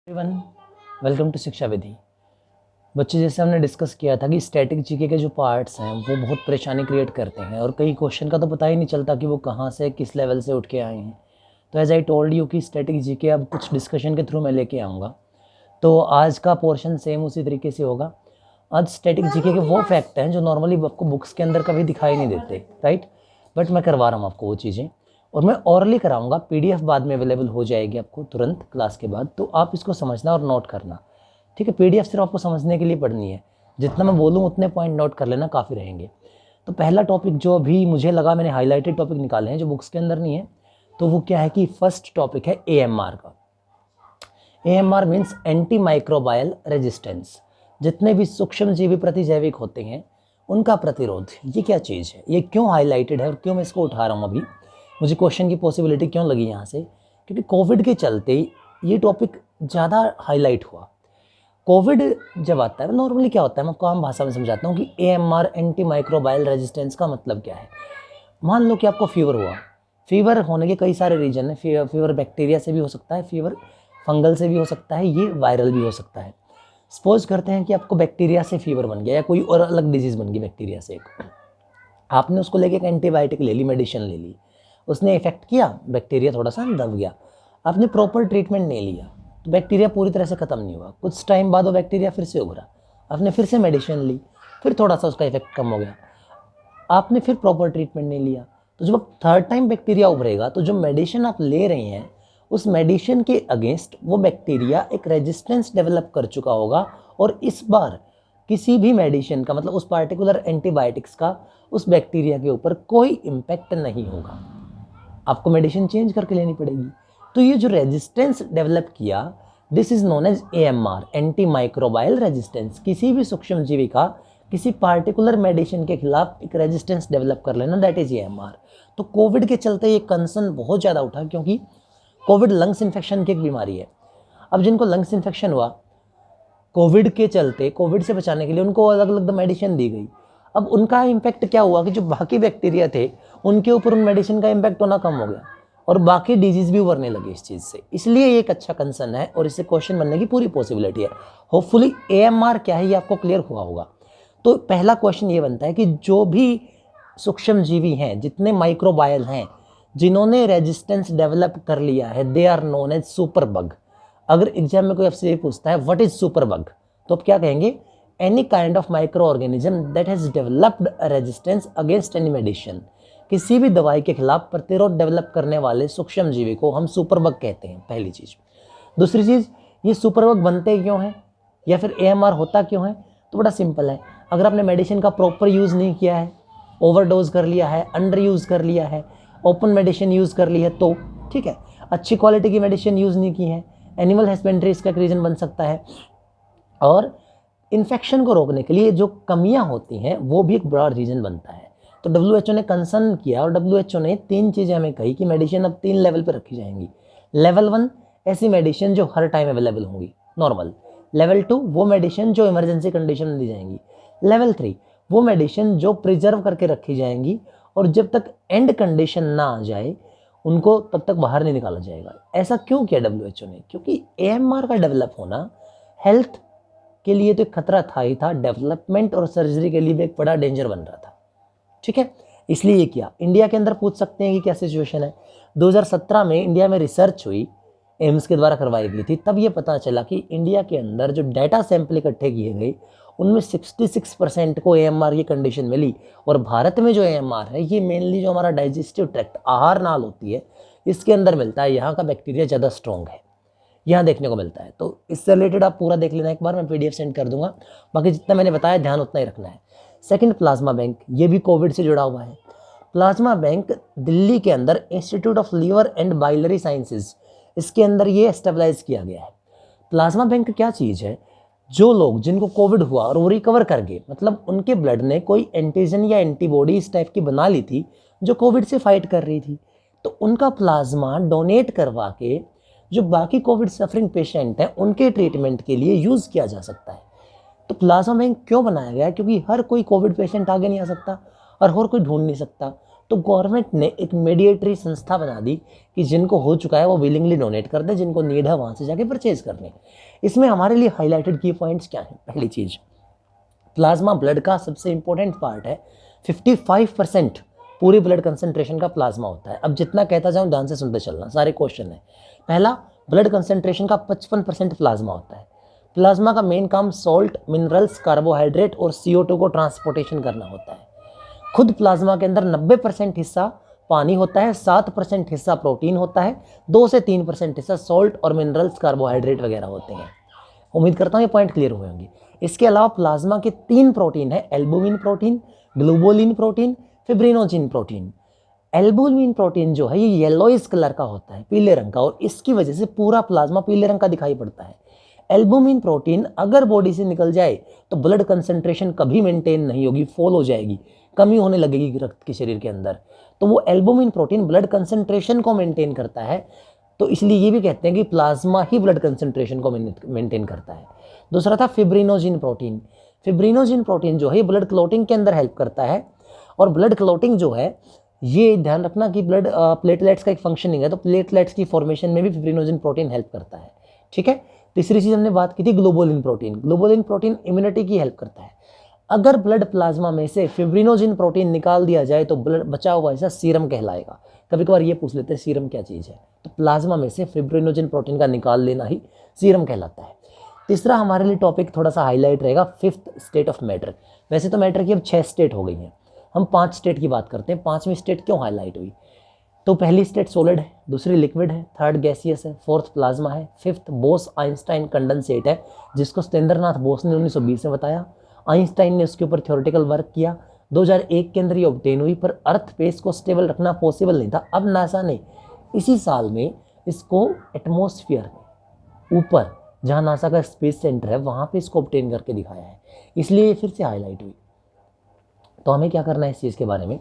Everyone, welcome to शिक्षा विधि। बच्चे, जैसे हमने डिस्कस किया था कि स्टैटिक जीके के जो पार्ट्स हैं वो बहुत परेशानी क्रिएट करते हैं और कई क्वेश्चन का तो पता ही नहीं चलता कि वो कहाँ से किस लेवल से उठ के आए हैं। तो एज आई टोल्ड यू कि स्टैटिक जीके अब कुछ डिस्कशन के थ्रू मैं लेके आऊँगा। तो आज का पोर्शन सेम उसी तरीके से होगा। आज स्टैटिक जीके के वो फैक्ट हैं जो नॉर्मली आपको बुक्स के अंदर कभी दिखाई नहीं देते, राइट। बट मैं करवा रहा हूँ आपको वो चीज़ें, और मैं ओरली कराऊंगा। पीडीएफ बाद में अवेलेबल हो जाएगी आपको तुरंत क्लास के बाद, तो आप इसको समझना और नोट करना, ठीक है। पीडीएफ सिर्फ आपको समझने के लिए पढ़नी है, जितना मैं बोलूँ उतने पॉइंट नोट कर लेना, काफ़ी रहेंगे। तो पहला टॉपिक जो अभी मुझे लगा, मैंने हाईलाइटेड टॉपिक निकाले हैं जो बुक्स के अंदर नहीं है, तो वो क्या है कि फर्स्ट टॉपिक है एएमआर का। AMR means anti microbial resistance. जितने भी सूक्ष्मजीवी प्रतिजैविक होते हैं उनका प्रतिरोध, ये क्या चीज़ है, ये क्यों हाईलाइटेड है और क्यों मैं इसको उठा रहा हूँ अभी, मुझे क्वेश्चन की पॉसिबिलिटी क्यों लगी यहाँ से, क्योंकि कोविड के चलते ये टॉपिक ज़्यादा हाईलाइट हुआ। कोविड जब आता है, नॉर्मली क्या होता है, मैं आपको आम भाषा में समझाता हूँ कि एएमआर एंटी माइक्रोबायल रेजिस्टेंस का मतलब क्या है। मान लो कि आपको फीवर हुआ। फीवर होने के कई सारे रीजन है। फीवर बैक्टीरिया से भी हो सकता है, फीवर फंगल से भी हो सकता है, ये वायरल भी हो सकता है। सपोज करते हैं कि आपको बैक्टीरिया से फीवर बन गया या कोई और अलग डिजीज़ बन गई बैक्टीरिया से, आपने उसको लेके एक एंटीबायोटिक ले ली, मेडिसिन ले ली, उसने इफेक्ट किया, बैक्टीरिया थोड़ा सा दब गया, आपने प्रॉपर ट्रीटमेंट नहीं लिया तो बैक्टीरिया पूरी तरह से ख़त्म नहीं हुआ। कुछ टाइम बाद वो बैक्टीरिया फिर से उभरा, आपने फिर से मेडिसिन ली, फिर थोड़ा सा उसका इफेक्ट कम हो गया, आपने फिर प्रॉपर ट्रीटमेंट नहीं लिया। तो जब थर्ड टाइम बैक्टीरिया उभरेगा तो जो मेडिसिन आप ले रहे हैं उस मेडिसिन के अगेंस्ट वो बैक्टीरिया एक रेजिस्टेंस डेवलप कर चुका होगा, और इस बार किसी भी मेडिसिन का, मतलब उस पार्टिकुलर एंटीबायोटिक्स का उस बैक्टीरिया के ऊपर कोई इम्पैक्ट नहीं होगा, आपको मेडिसिन चेंज करके लेनी पड़ेगी। तो ये जो रेजिस्टेंस डेवलप किया, this is known as AMR, antimicrobial resistance. किसी भी सूक्ष्मजीवी का किसी पार्टिकुलर मेडिसिन के खिलाफ एक रेजिस्टेंस डेवलप कर लेना, दैट इज एएमआर। तो कोविड के चलते ये कंसर्न बहुत ज़्यादा उठा, क्योंकि कोविड लंग्स इन्फेक्शन की एक बीमारी है। अब जिनको लंग्स इन्फेक्शन हुआ कोविड के चलते, कोविड से बचाने के लिए उनको अलग अलग मेडिसिन दी गई। अब उनका इम्पैक्ट क्या हुआ कि जो बाकी बैक्टीरिया थे उनके ऊपर उन मेडिसिन का इम्पैक्ट होना कम हो गया और बाकी डिजीज भी उभरने लगे इस चीज़ से। इसलिए ये एक अच्छा कंसर्न है और इससे क्वेश्चन बनने की पूरी पॉसिबिलिटी है। होपफुली एएमआर क्या है ये आपको क्लियर हुआ होगा। तो पहला क्वेश्चन ये बनता है कि जो भी सूक्ष्म जीवी हैं, जितने माइक्रोबायल हैं जिन्होंने रेजिस्टेंस डेवलप कर लिया है, they are known as super bug. अगर एग्जाम में कोई आपसे ये पूछता है व्हाट इज सुपर बग, तो आप क्या कहेंगे, any kind of micro organism that has developed resistance against any medicine. किसी भी दवाई के खिलाफ प्रतिरोध डेवलप करने वाले सूक्ष्म जीवी को हम सुपर बग कहते हैं, पहली चीज। दूसरी चीज, ये सुपर बग बनते क्यों हैं या फिर एएमआर होता क्यों है, तो बड़ा सिंपल है। अगर आपने मेडिसिन का प्रॉपर यूज नहीं किया है, ओवरडोज कर लिया है, अंडर यूज कर लिया है, ओपन मेडिसिन यूज कर ली है, तो ठीक है। अच्छी क्वालिटी की मेडिसिन यूज नहीं की है, एनिमल हस्बेंड्री इसका एक रीजन बन सकता है। और इन्फेक्शन को रोकने के लिए जो कमियां होती हैं वो भी एक बड़ा रीजन बनता है। तो WHO ने कंसर्न किया और WHO ने 3 चीज़ें हमें कही कि मेडिसिन अब 3 लेवल पर रखी जाएंगी। लेवल 1 ऐसी मेडिसिन जो हर टाइम अवेलेबल होंगी, नॉर्मल। लेवल 2 वो मेडिसिन जो इमरजेंसी कंडीशन में दी जाएंगी। लेवल 3 वो मेडिसिन जो प्रिजर्व करके रखी जाएंगी और जब तक एंड कंडीशन ना आ जाए उनको तब तक बाहर नहीं निकाला जाएगा। ऐसा क्यों किया WHO ने, क्योंकि एएमआर का डेवलप होना हेल्थ के लिए तो एक खतरा था ही था, डेवलपमेंट और सर्जरी के लिए भी एक बड़ा डेंजर बन रहा था, ठीक है। इसलिए ये किया। इंडिया के अंदर पूछ सकते हैं कि क्या सिचुएशन है। 2017 में इंडिया में रिसर्च हुई, एम्स के द्वारा करवाई गई थी, तब ये पता चला कि इंडिया के अंदर जो डाटा सैंपल इकट्ठे किए गए उनमें 66% को एएमआर की कंडीशन मिली। और भारत में जो एएमआर है ये मेनली जो हमारा डाइजेस्टिव ट्रैक्ट, आहार नाल होती है, इसके अंदर मिलता है। यहाँ का बैक्टीरिया ज़्यादा स्ट्रॉन्ग है, यहाँ देखने को मिलता है। तो इससे रिलेटेड आप पूरा देख लेना एक बार, मैं पीडीएफ सेंड कर दूंगा। बाकी जितना मैंने बताया ध्यान उतना ही रखना है। सेकंड, प्लाज्मा बैंक, ये भी कोविड से जुड़ा हुआ है। प्लाज्मा बैंक दिल्ली के अंदर institute of liver and biliary sciences, इसके अंदर ये एस्टेब्लाइज किया गया है। प्लाज्मा बैंक क्या चीज़ है, जो लोग जिनको कोविड हुआ और वो रिकवर कर गए, मतलब उनके ब्लड ने कोई एंटीजन या एंटीबॉडी इस टाइप की बना ली थी जो कोविड से फाइट कर रही थी, तो उनका प्लाज्मा डोनेट करवा के जो बाकी कोविड सफरिंग पेशेंट हैं उनके ट्रीटमेंट के लिए यूज़ किया जा सकता है। तो प्लाज्मा बैंक क्यों बनाया गया है, क्योंकि हर कोई कोविड पेशेंट आगे नहीं आ सकता और हर कोई ढूंढ नहीं सकता। तो गवर्नमेंट ने एक मीडिएटरी संस्था बना दी कि जिनको हो चुका है वो विलिंगली डोनेट कर दे, जिनको नीड है वहाँ से जाके परचेज कर लें। इसमें हमारे लिए हाईलाइटेड की पॉइंट्स क्या हैं? पहली चीज़, प्लाज्मा ब्लड का सबसे इंपॉर्टेंट पार्ट है। 55% पूरी ब्लड कंसंट्रेशन का प्लाज्मा होता है। अब जितना कहता जाऊँ ध्यान से सुनते चलना, सारे क्वेश्चन है। पहला, ब्लड कंसंट्रेशन का 55% प्लाज्मा होता है। प्लाज्मा का मेन काम सॉल्ट, मिनरल्स, कार्बोहाइड्रेट और CO2 को ट्रांसपोर्टेशन करना होता है। खुद प्लाज्मा के अंदर 90% हिस्सा पानी होता है, 7% हिस्सा प्रोटीन होता है, 2 से 3% हिस्सा सॉल्ट और मिनरल्स, कार्बोहाइड्रेट वगैरह होते हैं। उम्मीद करता हूँ ये पॉइंट क्लियर हुए होंगे। इसके अलावा प्लाज्मा के 3 प्रोटीन है, albumin protein, globulin protein, fibrinogen protein. Albumin protein जो है ये येलोइश कलर का होता है, पीले रंग का, और इसकी वजह से पूरा प्लाज्मा पीले रंग का दिखाई पड़ता है। एल्बुमिन प्रोटीन अगर बॉडी से निकल जाए तो ब्लड कंसंट्रेशन कभी मेंटेन नहीं होगी, फॉल हो जाएगी, कमी होने लगेगी रक्त के शरीर के अंदर। तो वो एल्बुमिन प्रोटीन ब्लड कंसंट्रेशन को मेंटेन करता है। तो इसलिए ये भी कहते हैं कि प्लाज्मा ही ब्लड कंसंट्रेशन को मेंटेन करता है। दूसरा था फिब्रिनोजिन प्रोटीन। फिब्रिनोजिन प्रोटीन जो है ब्लड क्लॉटिंग के अंदर हेल्प करता है। और ब्लड क्लॉटिंग जो है, ये ध्यान रखना कि ब्लड प्लेटलेट्स का एक फंक्शनिंग है, तो प्लेटलेट्स की फॉर्मेशन में भी फिब्रिनोजिन प्रोटीन हेल्प करता है। ठीक है। तीसरी चीज़ हमने बात की थी globulin protein. Globulin protein immunity की हेल्प करता है। अगर ब्लड प्लाज्मा में से फिब्रिनोजिन प्रोटीन निकाल दिया जाए तो ब्लड बचा हुआ हिस्सा सीरम कहलाएगा। कभी कभार ये पूछ लेते हैं सीरम क्या चीज़ है, तो प्लाज्मा में से फिब्रिनोजिन प्रोटीन का निकाल लेना ही सीरम कहलाता है। तीसरा हमारे लिए टॉपिक थोड़ा सा हाईलाइट रहेगा, 5th स्टेट ऑफ मैटर। वैसे तो मैटर की अब 6 स्टेट हो गई हैं, हम 5 स्टेट की बात करते हैं। 5वीं स्टेट क्यों हाईलाइट हुई? तो पहली स्टेट सॉलिड है, दूसरी लिक्विड है, थर्ड गैसियस है, फोर्थ प्लाज्मा है, फिफ्थ बोस आइंस्टाइन कंडेंसेट है, जिसको सत्येंद्रनाथ बोस ने 1920 में बताया। आइंस्टाइन ने उसके ऊपर थ्योरेटिकल वर्क किया। 2001 के अंदर ये ऑब्टेन हुई, पर अर्थ पेस को स्टेबल रखना पॉसिबल नहीं था। अब नासा ने इसी साल में इसको एटमॉस्फेयर में ऊपर, जहाँ नासा का स्पेस सेंटर है, वहाँ पे इसको ऑब्टेन करके दिखाया है, इसलिए ये फिर से हाईलाइट हुई। तो हमें क्या करना है इस चीज़ के बारे में,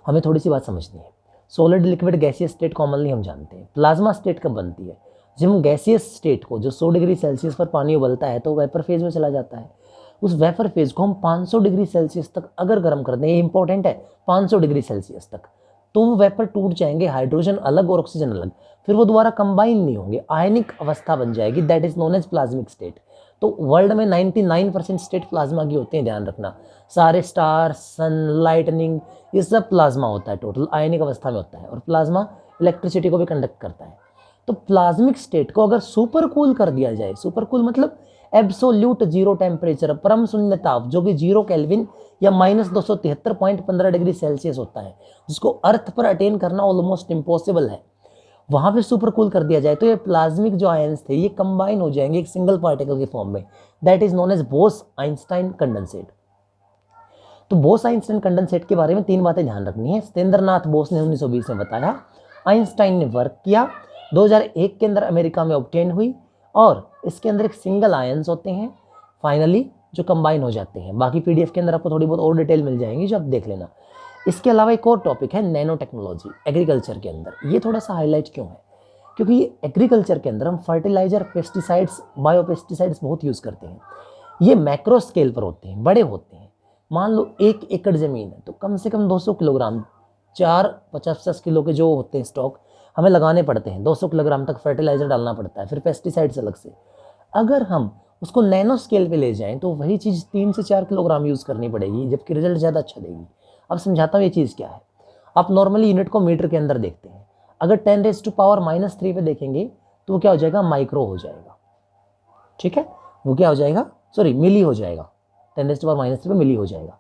हमें थोड़ी सी बात समझनी है। Solid, liquid, gaseous state commonly हम जानते हैं। प्लाज्मा स्टेट कब बनती है? जब हम गैसियस स्टेट को, जो 100 डिग्री सेल्सियस पर पानी उबलता है तो वेपर फेज में चला जाता है। उस वेपर फेज को हम 500 डिग्री सेल्सियस तक अगर गर्म कर दें, ये इंपॉर्टेंट है, 500 डिग्री सेल्सियस तक, तो वो वेपर टूट जाएंगे, हाइड्रोजन अलग और ऑक्सीजन अलग, फिर वो दोबारा कंबाइन नहीं होंगे, आयनिक अवस्था बन जाएगी, that is known as plasmic state. तो वर्ल्ड में 99% स्टेट प्लाज्मा की होते हैं, ध्यान रखना। सारे स्टार, सन, लाइटनिंग, ये सब प्लाज्मा होता है, टोटल आयनिक अवस्था में होता है। और प्लाज्मा इलेक्ट्रिसिटी को भी कंडक्ट करता है। तो प्लाज्मिक स्टेट को अगर सुपर कूल कर दिया जाए, सुपर कूल मतलब एब्सोल्यूट जीरो टेम्परेचर, परम शून्य ताप, जो कि 0 केल्विन या -273.15 डिग्री सेल्सियस होता है, जिसको अर्थ पर अटेन करना ऑलमोस्ट इम्पॉसिबल है, वहां पे सुपर कूल कर दिया जाए तो ये प्लाज्मिक जो आयंस थे ये कंबाइन हो जाएंगे एक सिंगल पार्टिकल के फॉर्म में, that is known as Bose Einstein condensate. तो बोस आइंस्टाइन कंडेंसेट के बारे में 3 बातें ध्यान रखनी है। सत्येंद्रनाथ बोस ने 1920 में बताया, आइंस्टाइन ने वर्क किया, 2001 के अंदर अमेरिका में ऑब्टेन हुई, और इसके अंदर एक सिंगल आयंस होते हैं फाइनली जो कंबाइन हो जाते हैं। बाकी PDF के अंदर आपको थोड़ी बहुत और डिटेल मिल जाएंगी, जो आप देख लेना। इसके अलावा एक और टॉपिक है नैनो टेक्नोलॉजी एग्रीकल्चर के अंदर। ये थोड़ा सा हाईलाइट क्यों है? क्योंकि ये एग्रीकल्चर के अंदर हम फर्टिलाइजर, पेस्टिसाइड्स, बायोपेस्टिसाइड्स बहुत यूज़ करते हैं। ये मैक्रो स्केल पर होते हैं, बड़े होते हैं। मान लो 1 एकड़ ज़मीन है तो कम से कम 200 किलोग्राम, 4-50 किलो के जो होते हैं स्टॉक हमें लगाने पड़ते हैं। 200 किलोग्राम तक फर्टिलाइजर डालना पड़ता है, फिर पेस्टिसाइड्स अलग से। अगर हम उसको नैनो स्केल पे ले जाएं तो वही चीज़ 3 से 4 किलोग्राम यूज़ करनी पड़ेगी, जबकि रिजल्ट ज़्यादा अच्छा देगी। अब समझाता हूँ ये चीज़ क्या है। आप नॉर्मली यूनिट को मीटर के अंदर देखते हैं, अगर 10⁻³ पे देखेंगे तो वो क्या हो जाएगा, माइक्रो हो जाएगा। ठीक है, वो क्या हो जाएगा, सॉरी मिली हो जाएगा। 10⁻³ पे मिली हो जाएगा,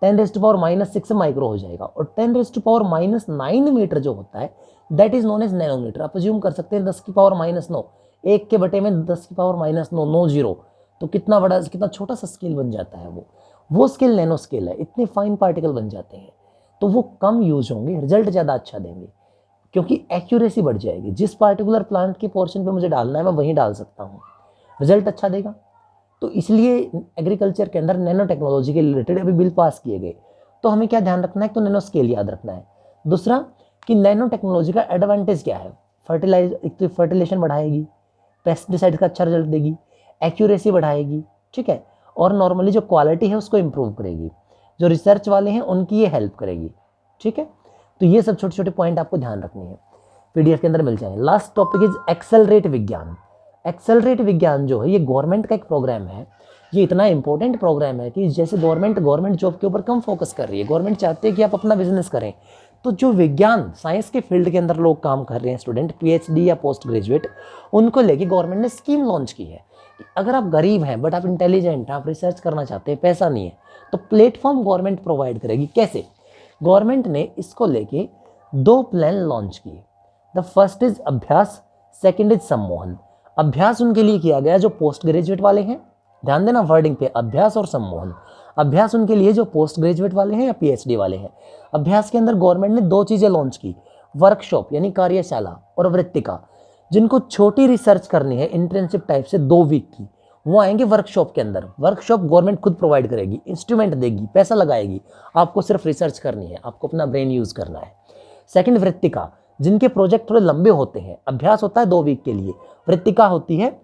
10⁻⁻6 माइक्रो हो जाएगा। और 10⁻⁹ मीटर जो होता है that is known as nanometre. आप अज्यूम कर सकते हैं 10⁻⁹, 1 के बटे में 10⁻⁹, 9 जीरो, तो कितना बड़ा, कितना छोटा सा स्केल बन जाता है वो स्केल नैनो स्केल है। इतने फाइन पार्टिकल बन जाते हैं, तो वो कम यूज होंगे, रिजल्ट ज़्यादा अच्छा देंगे, क्योंकि एक्यूरेसी बढ़ जाएगी। जिस पार्टिकुलर प्लांट के पोर्शन पे मुझे डालना है मैं वहीं डाल सकता हूँ, रिजल्ट अच्छा देगा। तो इसलिए एग्रीकल्चर के अंदर नैनो टेक्नोलॉजी के रिलेटेड अभी बिल पास किए गए। तो हमें क्या ध्यान रखना है, तो नैनो स्केल याद रखना है। दूसरा कि नैनो टेक्नोलॉजी का एडवांटेज क्या है, एक तो फर्टिलाइजेशन बढ़ाएगी, पेस्टिसाइड का अच्छा रिजल्ट देगी, एक्यूरेसी बढ़ाएगी, ठीक है, और नॉर्मली जो क्वालिटी है उसको इम्प्रूव करेगी। जो रिसर्च वाले हैं उनकी ये हेल्प करेगी, ठीक है। तो ये सब छोटे छोटे पॉइंट आपको ध्यान रखनी है, पीडीएफ के अंदर मिल जाएंगे। लास्ट टॉपिक इज एक्सेलरेट विज्ञान। एक्सेलरेट विज्ञान जो है ये गवर्नमेंट का एक प्रोग्राम है, ये इतना इंपॉर्टेंट प्रोग्राम है कि जैसे गवर्नमेंट जॉब के ऊपर कम फोकस कर रही है, गवर्नमेंट चाहती है कि आप अपना बिजनेस करें, तो जो विज्ञान साइंस के फील्ड के अंदर लोग काम कर रहे हैं, स्टूडेंट पीएचडी या पोस्ट ग्रेजुएट, उनको लेके गवर्नमेंट ने स्कीम लॉन्च की है। अगर आप गरीब हैं बट आप इंटेलिजेंट हैं, आप रिसर्च करना चाहते हैं, पैसा नहीं है, तो प्लेटफॉर्म गवर्नमेंट प्रोवाइड करेगी। कैसे? गवर्नमेंट ने इसको लेके 2 प्लान लॉन्च किए। द फर्स्ट इज अभ्यास, सेकंड इज सम्मोहन। अभ्यास उनके लिए किया गया जो पोस्ट ग्रेजुएट वाले हैं, ध्यान देना वर्डिंग पे, अभ्यास और सम्मोहन। अभ्यास उनके लिए जो पोस्ट ग्रेजुएट वाले हैं या पीएचडी वाले हैं। अभ्यास के अंदर गवर्नमेंट ने 2 चीजें लॉन्च की, वर्कशॉप यानी कार्यशाला और वृत्तिका। जिनको छोटी रिसर्च करनी है इंटर्नशिप टाइप से 2 वीक की, वो आएंगे वर्कशॉप के अंदर। वर्कशॉप गवर्नमेंट खुद प्रोवाइड करेगी, इंस्ट्रूमेंट देगी, पैसा लगाएगी, आपको सिर्फ रिसर्च करनी है, आपको अपना ब्रेन यूज करना है। सेकंड वृत्तिका, जिनके प्रोजेक्ट थोड़े लंबे होते हैं। अभ्यास होता है 2 वीक के लिए, वृत्तिका होती है,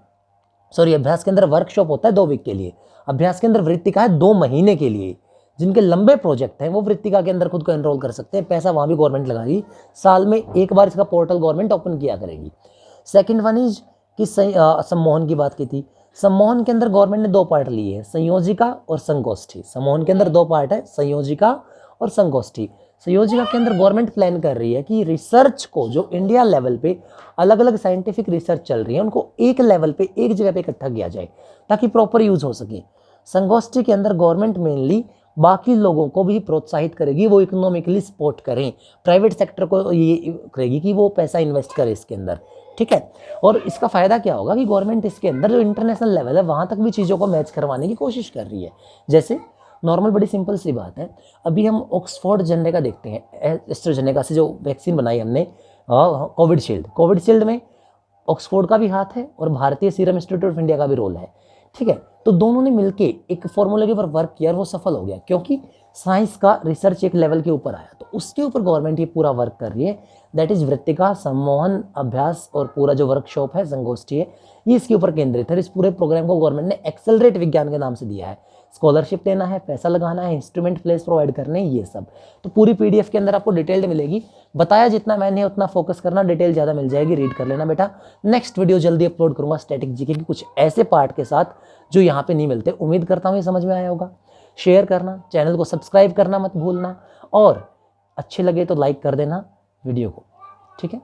अभ्यास के अंदर वर्कशॉप होता है 2 वीक के लिए, अभ्यास के अंदर वृत्तिका है 2 महीने के लिए। जिनके लंबे प्रोजेक्ट हैं वो वृत्तिका के अंदर खुद को एनरोल कर सकते हैं, पैसा वहां भी गवर्नमेंट लगाएगी, साल में एक बार इसका पोर्टल गवर्नमेंट ओपन किया करेगी। सेकंड वन इज कि सम्मोहन की बात की थी। सम्मोहन के अंदर गवर्नमेंट ने 2 पार्ट लिए हैं, संयोजिका और संगोष्ठी। सम्मोहन के अंदर 2 पार्ट है, संयोजिका और संगोष्ठी। संयोजिका के अंदर गवर्नमेंट प्लान कर रही है कि रिसर्च को, जो इंडिया लेवल पे अलग अलग साइंटिफिक रिसर्च चल रही है, उनको एक लेवल पे एक जगह पे इकट्ठा किया जाए ताकि प्रॉपर यूज हो सके। संगोष्ठी के अंदर गवर्नमेंट मेनली बाकी लोगों को भी प्रोत्साहित करेगी, वो इकोनॉमिकली सपोर्ट करें, प्राइवेट सेक्टर को ये करेगी कि वो पैसा इन्वेस्ट करे इसके अंदर, ठीक है। और इसका फायदा क्या होगा कि गवर्नमेंट इसके अंदर जो इंटरनेशनल लेवल है वहाँ तक भी चीज़ों को मैच करवाने की कोशिश कर रही है। जैसे नॉर्मल बड़ी सिंपल सी बात है, अभी हम ऑक्सफोर्ड जेनेका देखते हैं, एस्ट्राजेनेका से जो वैक्सीन बनाई हमने, कोविड शील्ड में ऑक्सफोर्ड का भी हाथ है और भारतीय सीरम इंस्टीट्यूट ऑफ इंडिया का भी रोल है, ठीक है। तो दोनों ने मिलके एक फॉर्मूले के ऊपर वर्क किया और वो सफल हो गया, क्योंकि साइंस का रिसर्च एक लेवल के ऊपर आया, तो उसके ऊपर गवर्नमेंट ये पूरा वर्क कर रही है। दैट इज वृत्तिका, सम्मोहन, अभ्यास और पूरा जो वर्कशॉप है, संगोष्ठी है, ये इसके ऊपर केंद्रित है। इस पूरे प्रोग्राम को गवर्नमेंट ने एक्सेलरेट विज्ञान के नाम से दिया है। स्कॉलरशिप देना है, पैसा लगाना है, इंस्ट्रूमेंट प्लेस प्रोवाइड करने हैं, ये सब। तो पूरी पीडीएफ के अंदर आपको डिटेल्ड मिलेगी। बताया जितना मैंने उतना फोकस करना, डिटेल ज़्यादा मिल जाएगी, रीड कर लेना बेटा। नेक्स्ट वीडियो जल्दी अपलोड करूंगा स्टैटिक जीके की कुछ ऐसे पार्ट के साथ जो यहाँ पे नहीं मिलते। उम्मीद करता हूँ ये समझ में आया होगा। शेयर करना, चैनल को सब्सक्राइब करना मत भूलना, और अच्छे लगे तो लाइक कर देना वीडियो को, ठीक है।